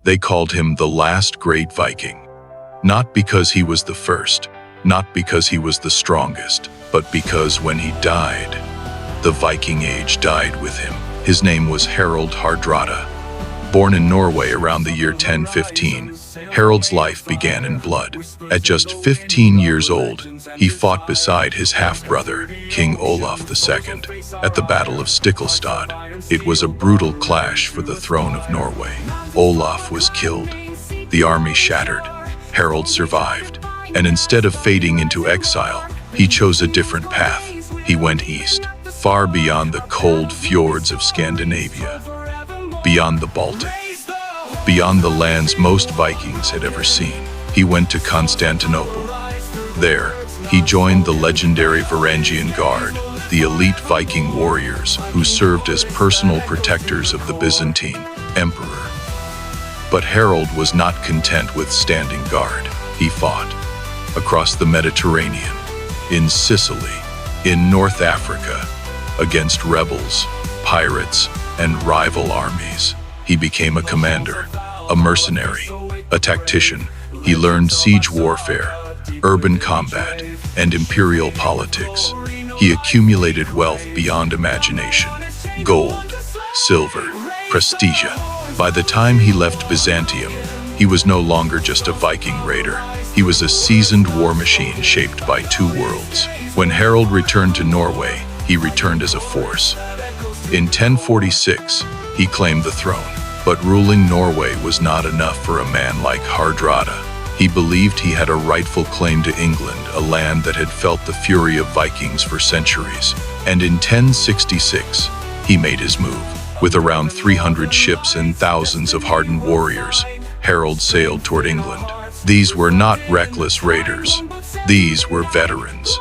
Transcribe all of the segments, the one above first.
They called him the last great Viking. Not because he was the first, not because he was the strongest, but because when he died, the Viking Age died with him. His name was Harald Hardrada. Born in Norway around the year 1015, Harald's life began in blood. At just 15 years old, he fought beside his half-brother, King Olaf II, at the Battle of Stiklestad. It was a brutal clash for the throne of Norway. Olaf was killed. The army shattered. Harald survived, and instead of fading into exile, he chose a different path. He went east, far beyond the cold fjords of Scandinavia, beyond the Baltic, beyond the lands most Vikings had ever seen. He went to Constantinople. There, he joined the legendary Varangian Guard, the elite Viking warriors who served as personal protectors of the Byzantine emperor. But Harald was not content with standing guard. He fought across the Mediterranean, in Sicily, in North Africa, against rebels, pirates, and rival armies. He became a commander, a mercenary, a tactician. He learned siege warfare, urban combat, and imperial politics. He accumulated wealth beyond imagination: gold, silver, prestige. By the time he left Byzantium, he was no longer just a Viking raider. He was a seasoned war machine shaped by two worlds. When Harald returned to Norway, he returned as a force. In 1046, he claimed the throne, but ruling Norway was not enough for a man like Hardrada. He believed he had a rightful claim to England, a land that had felt the fury of Vikings for centuries. And in 1066, he made his move. With around 300 ships and thousands of hardened warriors, Harald sailed toward England. These were not reckless raiders. These were veterans.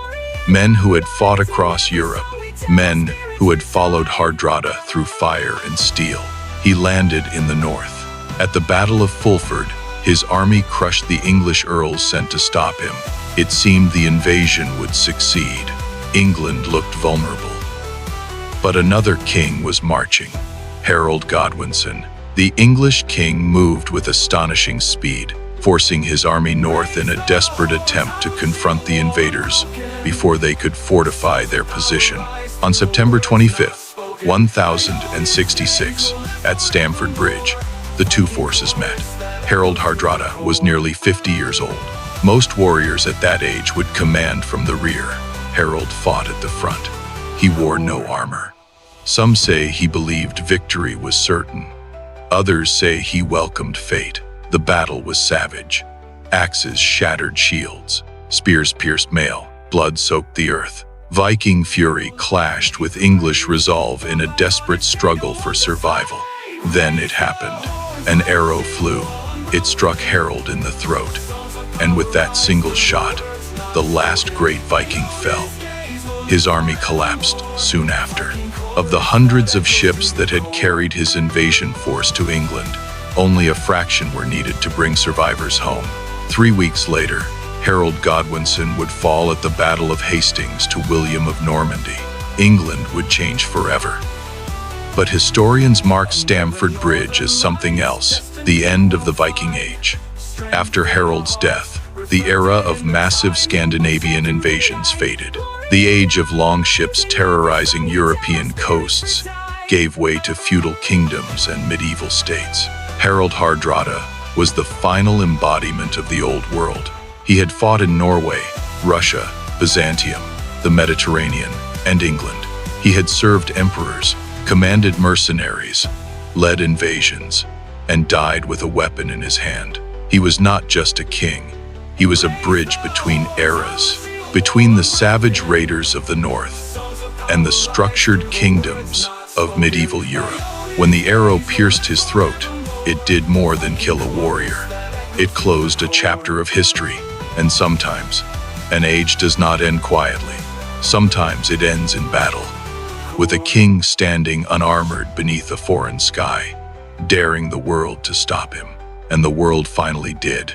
Men who had fought across Europe. Men who had followed Hardrada through fire and steel. He landed in the north. At the Battle of Fulford, his army crushed the English earls sent to stop him. It seemed the invasion would succeed. England looked vulnerable. But another king was marching, Harold Godwinson. The English king moved with astonishing speed, forcing his army north in a desperate attempt to confront the invaders before they could fortify their position. On September 25th, 1066, at Stamford Bridge, the two forces met. Harald Hardrada was nearly 50 years old. Most warriors at that age would command from the rear. Harald fought at the front. He wore no armor. Some say he believed victory was certain. Others say he welcomed fate. The battle was savage. Axes shattered shields. Spears pierced mail. Blood soaked the earth. Viking fury clashed with English resolve in a desperate struggle for survival. Then it happened. An arrow flew. It struck Harald in the throat. And with that single shot, the last great Viking fell. His army collapsed soon after. Of the hundreds of ships that had carried his invasion force to England, only a fraction were needed to bring survivors home. 3 weeks later, Harold Godwinson would fall at the Battle of Hastings to William of Normandy. England would change forever. But historians mark Stamford Bridge as something else, the end of the Viking Age. After Harold's death, the era of massive Scandinavian invasions faded. The age of longships terrorizing European coasts gave way to feudal kingdoms and medieval states. Harald Hardrada was the final embodiment of the old world. He had fought in Norway, Russia, Byzantium, the Mediterranean, and England. He had served emperors, commanded mercenaries, led invasions, and died with a weapon in his hand. He was not just a king. He was a bridge between eras, between the savage raiders of the north and the structured kingdoms of medieval Europe. When the arrow pierced his throat, it did more than kill a warrior. It closed a chapter of history, and sometimes an age does not end quietly. Sometimes it ends in battle, with a king standing unarmored beneath a foreign sky, daring the world to stop him. And the world finally did.